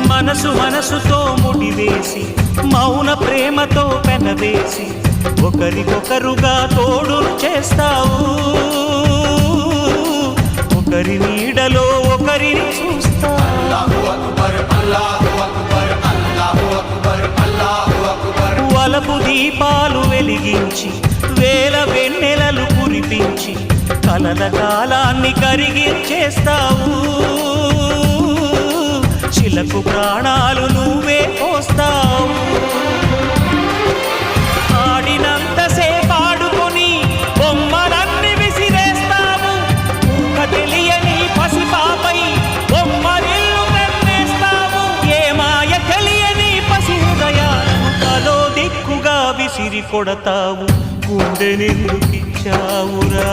మనసు మనసుతో ముడివేసి మౌన ప్రేమతో పెనవేసి ఒకరికొకరుగా తోడు చేస్తావు ఒకరి నీడలో ఒకరిని చూస్తావు వలపు దీపాలు వెలిగించి వేల వెన్నెలలు కురిపించి కలల కాలాన్ని కరిగించేస్తావు చిలకు ప్రాణాలు నువ్వే పోస్తావు ఆడినంతసేపు ఆడుకొని బొమ్మలన్నీ విసిరేస్తావు ఊహ తెలియని పసిపాపై బొమ్మరిల్లు కన్నేస్తావు ఏ మాయ తెలియని పసి హృదయాలను తలో దిక్కుగా విసిరి కొడతావు గుండెనెందుకిచ్చావురా